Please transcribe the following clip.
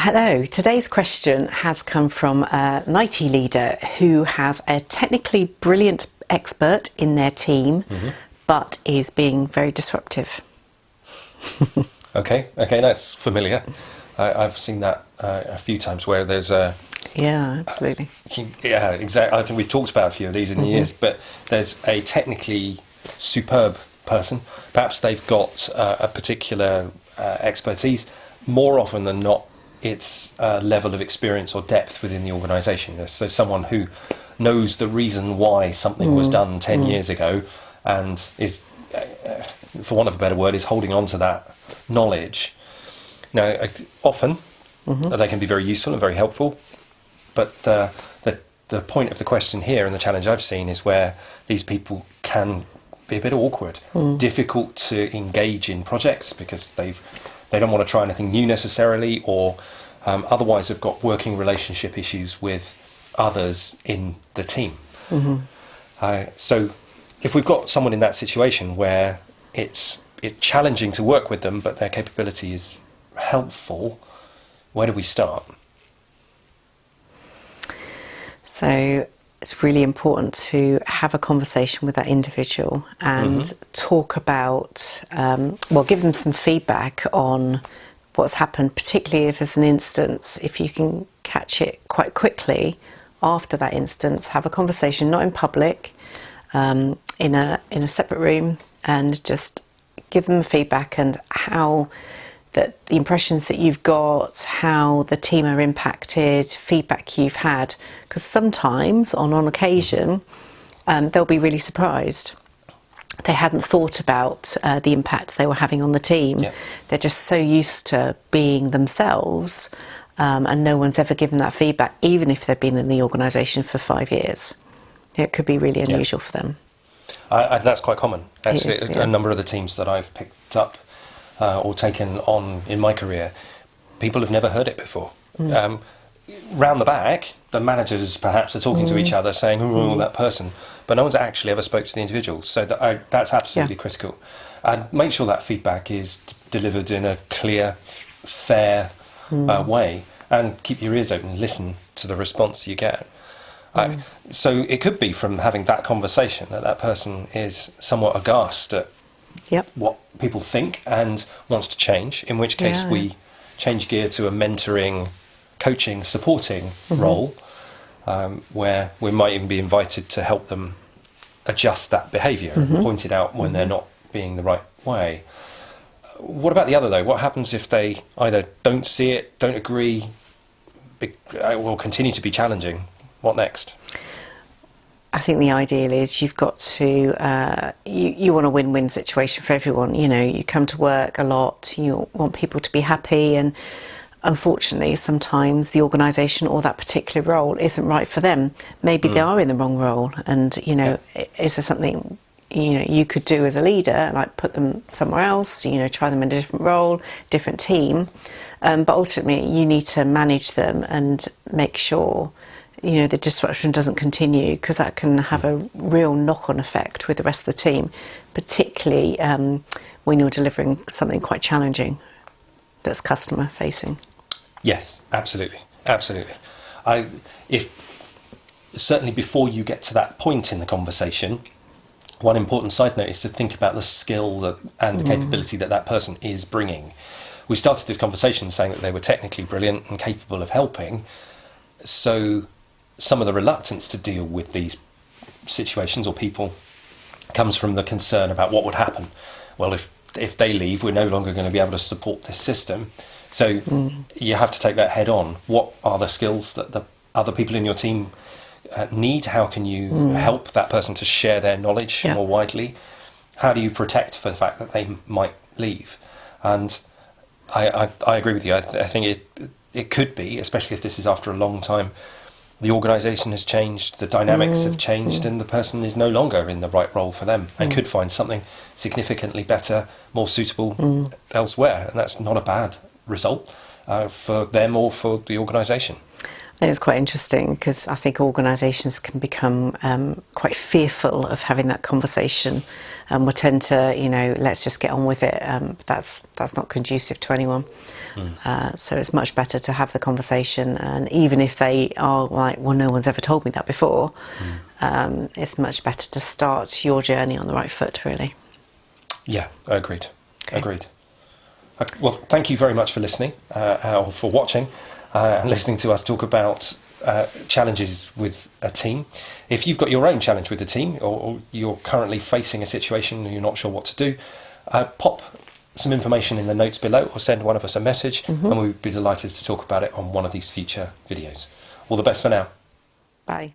Hello, today's question has come from an IT leader who has a technically brilliant expert in their team, but is being very disruptive. Okay, that's familiar. I've seen that a few times where there's a... Yeah, absolutely. Yeah, exactly. I think we've talked about a few of these in the years, but there's a technically superb person. Perhaps they've got a particular expertise. More often than not, it's a level of experience or depth within the organisation. So someone who knows the reason why something was done 10 years ago and is, for want of a better word, is holding on to that knowledge. Now, often they can be very useful and very helpful, but the point of the question here and the challenge I've seen is where these people can be a bit awkward, difficult to engage in projects because they don't want to try anything new necessarily, or otherwise have got working relationship issues with others in the team. So if we've got someone in that situation where it's challenging to work with them, but their capability is helpful, where do we start? So it's really important to have a conversation with that individual and talk about, give them some feedback on what's happened, particularly if there's an instance, if you can catch it quite quickly after that instance, have a conversation, not in public, in a separate room, and just give them feedback and how the impressions that you've got, how the team are impacted, feedback you've had, because sometimes, on occasion, they'll be really surprised. They hadn't thought about the impact they were having on the team. Yeah. They're just so used to being themselves, and no one's ever given that feedback, even if they've been in the organisation for 5 years. It could be really unusual for them. That's quite commmen. Actually, It is, a number of the teams that I've picked up or taken on in my career, people have never heard it before. Round the back, the managers perhaps are talking to each other saying, oh, that person, but no one's actually ever spoke to the individual. So that's absolutely critical. And make sure that feedback is delivered in a clear, fair way, and keep your ears open, listen to the response you get. So it could be from having that conversation that person is somewhat aghast at what people think and wants to change, in which case we change gear to a mentoring, coaching, supporting role, where we might even be invited to help them adjust that behaviour and point it out when they're not being the right way. What about the other, though? What happens if they either don't see it, don't agree, will continue to be challenging? What next? I think the ideal is you've got to, you want a win-win situation for everyone. You know, you come to work a lot, you want people to be happy, and unfortunately sometimes the organisation or that particular role isn't right for them. Maybe they are in the wrong role, and, you know, is there something, you know, you could do as a leader, like put them somewhere else, you know, try them in a different role, different team, but ultimately you need to manage them and make sure, you know, the disruption doesn't continue, because that can have a real knock-on effect with the rest of the team, particularly when you're delivering something quite challenging that's customer facing. Yes, absolutely. Certainly before you get to that point in the conversation, one important side note is to think about the skill and the capability that person is bringing. We started this conversation saying that they were technically brilliant and capable of helping, so some of the reluctance to deal with these situations or people comes from the concern about what would happen. Well, if they leave, we're no longer going to be able to support this system. So you have to take that head on. What are the skills that the other people in your team need? How can you help that person to share their knowledge more widely? How do you protect for the fact that they might leave? And I agree with you. I think it could be, especially if this is after a long time, the organisation has changed, the dynamics have changed, and the person is no longer in the right role for them and could find something significantly better, more suitable elsewhere. And that's not a bad result for them or for the organisation. I think it's quite interesting, because I think organisations can become quite fearful of having that conversation, and we'll tend to, you know, let's just get on with it. But that's not conducive to anyone. So it's much better to have the conversation, and even if they are like, well, no one's ever told me that before, it's much better to start your journey on the right foot, really. Yeah, agreed. Okay. Agreed. Well, thank you very much for listening, or for watching, and listening to us talk about challenges with a team. If you've got your own challenge with a team, or you're currently facing a situation and you're not sure what to do, pop some information in the notes below, or send one of us a message, and we'd be delighted to talk about it on one of these future videos. All the best for now. Bye.